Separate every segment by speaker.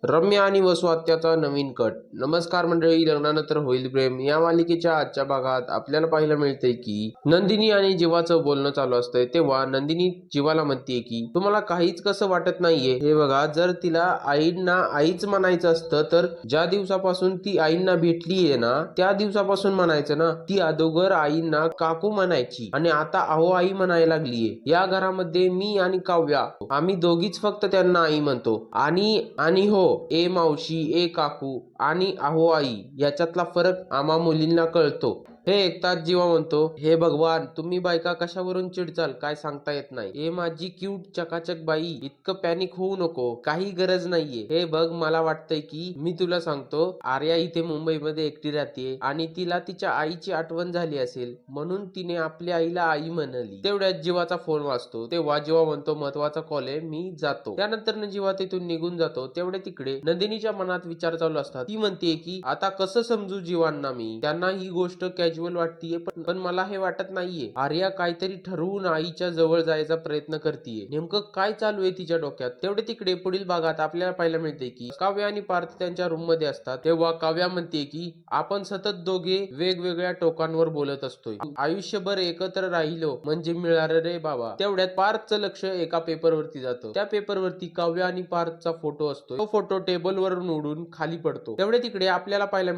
Speaker 1: रम्या आणि वसु हत्याचा नवीन कट. नमस्कार मंडळी, लग्नानंतर होईल प्रेम या मालिकेच्या आजच्या भागात आपल्याला पाहायला मिळतंय की नंदिनी आणि जीवाचं बोलणं चालू असतंय. तेव्हा नंदिनी जीवाला म्हणते की तुम्हाला काहीच कसं वाटत नाहीये. हे बघा, जर तिला आईंना आईच म्हणायचं असतं तर ज्या दिवसापासून ती आईंना भेटलीये ना त्या दिवसापासून म्हणायचं ना. ती अगोदर आईंना काकू म्हणायची आणि आता अहो आई म्हणायला लागलीये. या घरामध्ये मी आणि काव्या आम्ही दोघीच फक्त त्यांना आई म्हणतो. आणि हो, ए मावशी, ए काकू आणि अहो आई याच्यातला फरक आम्हा मुलींना कळतो. हे ऐकताच जीवा म्हणतो, हे भगवान, तुम्ही बायका कशावरून चिडचाल काय सांगता येत नाही. हे माझी क्यूट चकाचक बाई, इतकं पॅनिक होऊ नको, काही गरज नाहीये. हे बघ, मला वाटतंय की मी तुला सांगतो, आर्या इथे मुंबईमध्ये एकटी राहते आणि तिला तिच्या आईची आठवण झाली असेल म्हणून तिने आपल्या आईला आई म्हणली. तेवढ्यात जीवाचा फोन वाजतो. तेव्हा जीवा म्हणतो महत्वाचा कॉल आहे, मी जातो. त्यानंतर जीवा तिथून निघून जातो. तेवढे तिकडे नंदिनीच्या मनात विचार चालू असतात. ती म्हणते की आता कसं समजू जीवांना मी, त्यांना ही गोष्ट कॅज्युअल वाटतीये पण मला हे वाटत नाहीये. आर्या काहीतरी ठरवून आईच्या जवळ जायचा प्रयत्न करतीये. नेमकं काय चालू आहे तिच्या डोक्यात. तेवढे तिकडे पुढील भागात आपल्याला पाहायला मिळते की काव्या आणि पार्थ त्यांच्या रूम मध्ये असतात. तेव्हा काव्या म्हणते की आपण सतत दोघे वेगवेगळ्या टोकांवर बोलत असतोय, आयुष्यभर एकत्र राहिलो म्हणजे मिळालं रे बाबा. तेवढ्यात पार्थचं लक्ष एका पेपरवरती जातं. त्या पेपरवरती काव्या आणि पार्थचा फोटो असतो. तो फोटो टेबलवरून उडून खाली पडतो. तेवढे तिकडे आपल्याला पाहायला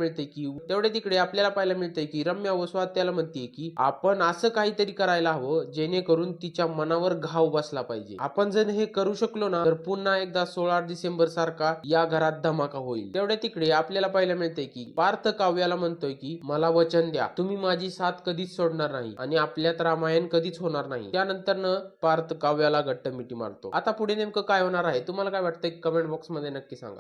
Speaker 1: मिळते की रम्या वसु हत्याला म्हणते की आपण असं काहीतरी करायला हवं जेणेकरून तिच्या मनावर घाव बसला पाहिजे. आपण जर हे करू शकलो ना तर पुन्हा एकदा 16 डिसेंबर सारखा या घरात धमाका होईल. तेवढ्या तिकडे आपल्याला पाहायला मिळते की पार्थ काव्याला म्हणतोय की मला वचन द्या, तुम्ही माझी साथ कधीच सोडणार नाही आणि आपल्यात रामायण कधीच होणार नाही. त्यानंतर पार्थ काव्याला घट्ट मिठी मारतो. आता पुढे नेमकं काय होणार आहे तुम्हाला काय वाटतंय कमेंट बॉक्स मध्ये नक्की सांगा.